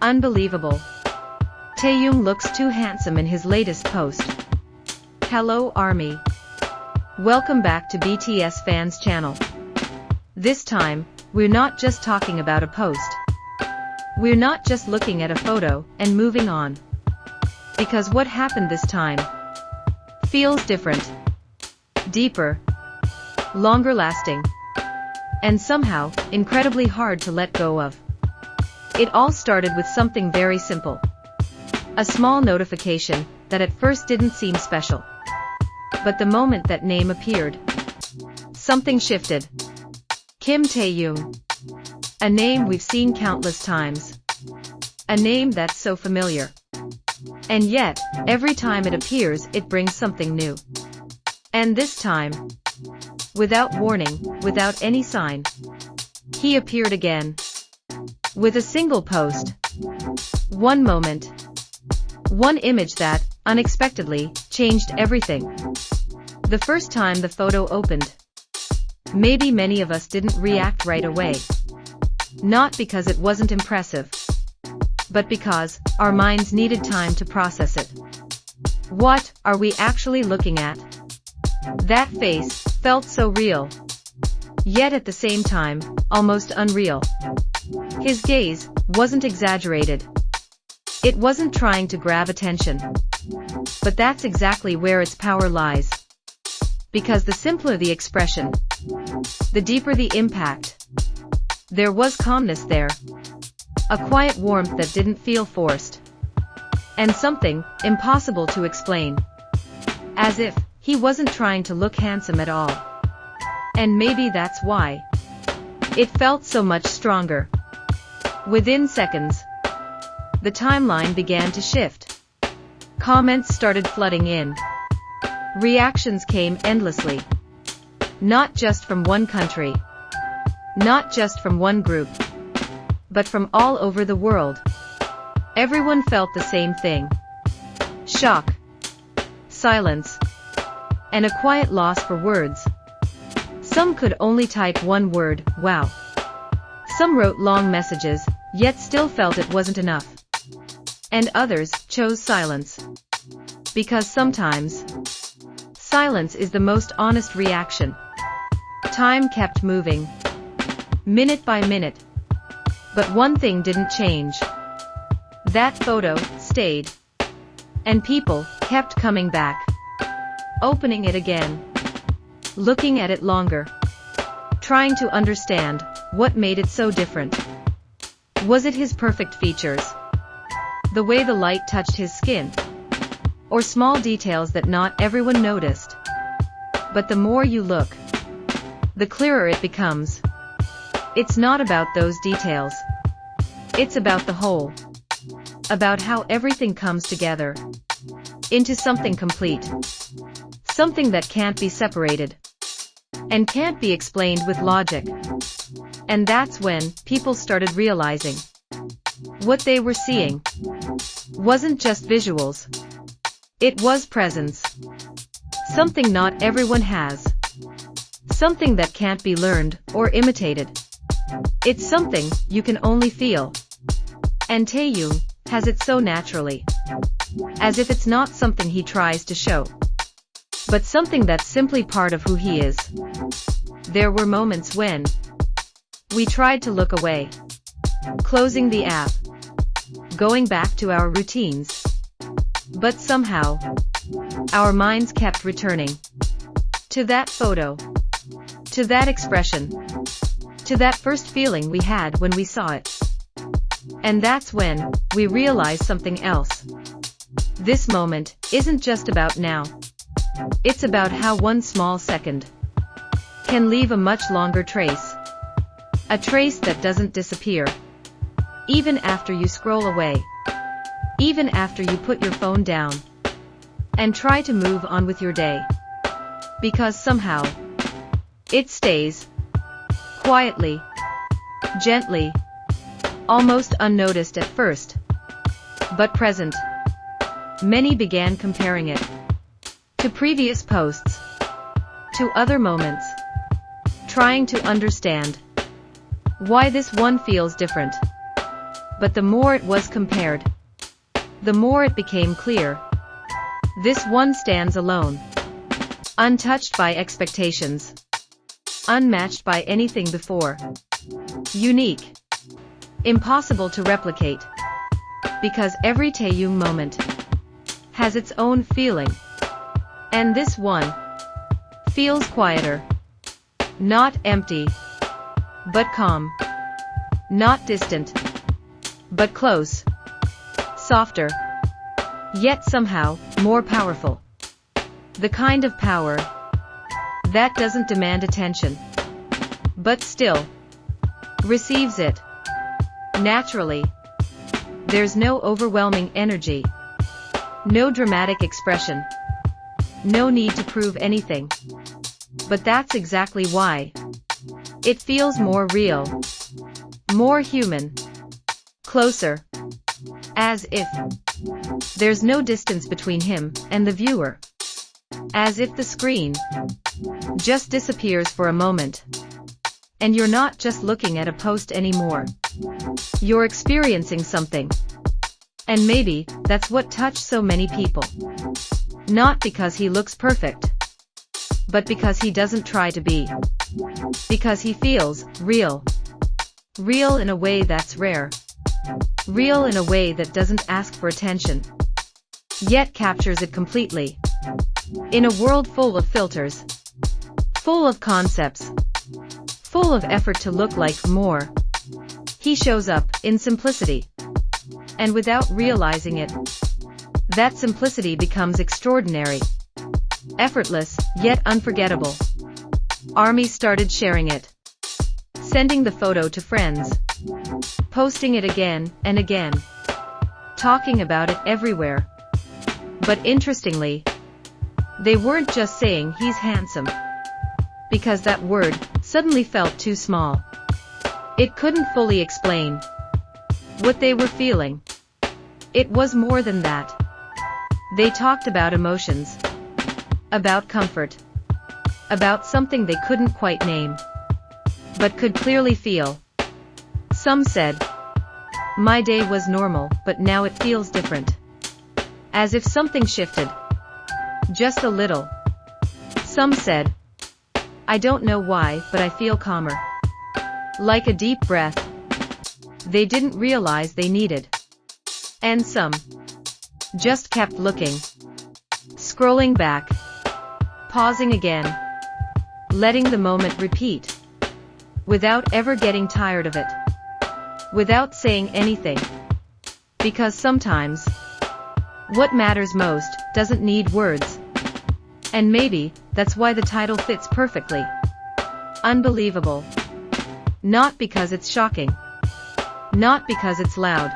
Unbelievable. Taehyung looks too handsome in his latest post. Hello ARMY. Welcome back to BTS Fans channel. This time, we're not just talking about a post. We're not just looking at a photo and moving on. Because what happened this time feels different, deeper, longer lasting, and somehow incredibly hard to let go of. It all started with something very simple. A small notification that at first didn't seem special. But the moment that name appeared, something shifted. Kim Taehyung. A name we've seen countless times. A name that's so familiar. And yet, every time it appears, it brings something new. And this time, without warning, without any sign, he appeared again. With a single post. One moment. One image that, unexpectedly, changed everything. The first time the photo opened, maybe many of us didn't react right away. Not because it wasn't impressive, but because our minds needed time to process it. What are we actually looking at? That face felt so real, yet at the same time, almost unreal. His gaze wasn't exaggerated. It wasn't trying to grab attention. But that's exactly where its power lies. Because the simpler the expression, the deeper the impact. There was calmness there. A quiet warmth that didn't feel forced. And something impossible to explain. As if he wasn't trying to look handsome at all. And maybe that's why it felt so much stronger. Within seconds, the timeline began to shift. Comments started flooding in. Reactions came endlessly. Not just from one country. Not just from one group. But from all over the world. Everyone felt the same thing. Shock. Silence. And a quiet loss for words. Some could only type one word, wow. Some wrote long messages, yet still felt it wasn't enough. And others chose silence. Because sometimes, silence is the most honest reaction. Time kept moving. Minute by minute. But one thing didn't change. That photo stayed. And people kept coming back. Opening it again. Looking at it longer. Trying to understand what made it so different. Was it his perfect features? The way the light touched his skin? Or small details that not everyone noticed? But the more you look, the clearer it becomes. It's not about those details. It's about the whole. About how everything comes together. Into something complete. Something that can't be separated. And can't be explained with logic. And that's when people started realizing what they were seeing wasn't just visuals. It was presence. Something not everyone has. Something that can't be learned or imitated. It's something you can only feel. And Taehyung has it so naturally. As if it's not something he tries to show. But something that's simply part of who he is. There were moments when we tried to look away. Closing the app. Going back to our routines. But somehow, our minds kept returning. To that photo. To that expression. To that first feeling we had when we saw it. And that's when we realized something else. This moment isn't just about now. It's about how one small second can leave a much longer trace. A trace that doesn't disappear. Even after you scroll away. Even after you put your phone down. And try to move on with your day. Because somehow, it stays. Quietly. Gently. Almost unnoticed at first. But present. Many began comparing it. to previous posts, to other moments, trying to understand why this one feels different. But the more it was compared, the more it became clear. This one stands alone, untouched by expectations, unmatched by anything before, unique, impossible to replicate, because every Taehyung moment has its own feeling, and this one feels quieter, not empty, but calm, not distant, but close, softer, yet somehow more powerful. The kind of power that doesn't demand attention, but still receives it naturally. There's no overwhelming energy, no dramatic expression, no need to prove anything. But that's exactly why it feels more real, more human, closer, as if there's no distance between him and the viewer, as if the screen just disappears for a moment, and you're not just looking at a post anymore. You're experiencing something. And maybe that's what touched so many people. Not because he looks perfect, but because he doesn't try to be. Because he feels real. Real in a way that's rare. Real in a way that doesn't ask for attention, yet captures it completely. In a world full of filters, full of concepts, full of effort to look like more, he shows up in simplicity. And without realizing it, that simplicity becomes extraordinary, effortless, yet unforgettable. ARMY started sharing it, sending the photo to friends, posting it again and again, talking about it everywhere. But interestingly, they weren't just saying he's handsome, because that word suddenly felt too small. It couldn't fully explain what they were feeling. It was more than that. They talked about emotions, about comfort, about something they couldn't quite name, but could clearly feel. Some said, "My day was normal, but now it feels different." As if something shifted, just a little. Some said, "I don't know why, but I feel calmer." Like a deep breath they didn't realize they needed. And some just kept looking, scrolling back, pausing again, letting the moment repeat, without ever getting tired of it, without saying anything. Because sometimes, what matters most doesn't need words. And maybe that's why the title fits perfectly. Unbelievable. Not because it's shocking, not because it's loud,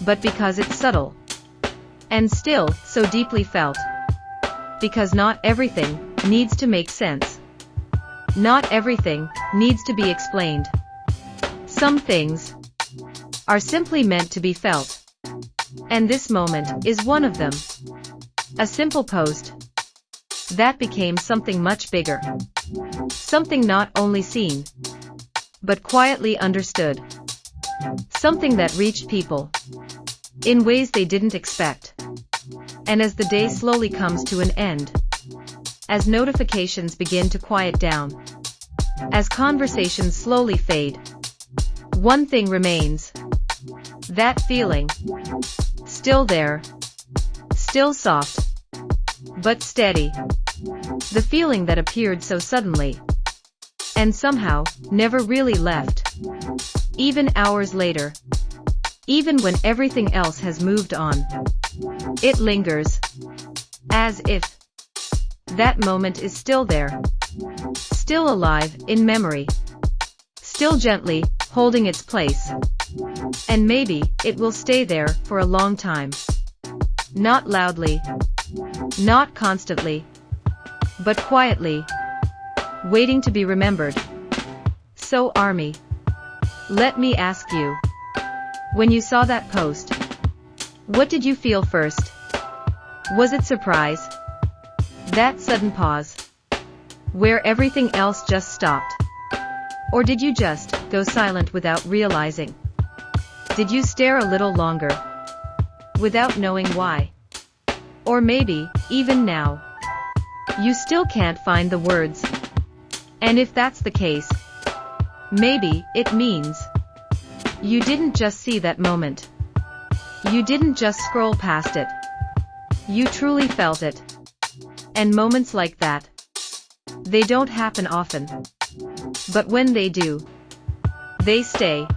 but because it's subtle, and still so deeply felt. Because not everything needs to make sense. Not everything needs to be explained. Some things are simply meant to be felt. And this moment is one of them. A simple post that became something much bigger. Something not only seen, but quietly understood. Something that reached people in ways they didn't expect. And as the day slowly comes to an end, as notifications begin to quiet down, as conversations slowly fade, one thing remains. That feeling. Still there. Still soft. But steady. The feeling that appeared so suddenly, and somehow never really left. Even hours later. Even when everything else has moved on. It lingers. As if that moment is still there. Still alive in memory. Still gently holding its place. And maybe it will stay there for a long time. Not loudly. Not constantly. But quietly. Waiting to be remembered. So ARMY, let me ask you. When you saw that post, what did you feel first? Was it surprise? That sudden pause, where everything else just stopped. Or did you just go silent without realizing? Did you stare a little longer, without knowing why? Or maybe, even now, you still can't find the words. And if that's the case, maybe it means you didn't just see that moment. You didn't just scroll past it. You truly felt it. And moments like that, they don't happen often. But when they do, they stay.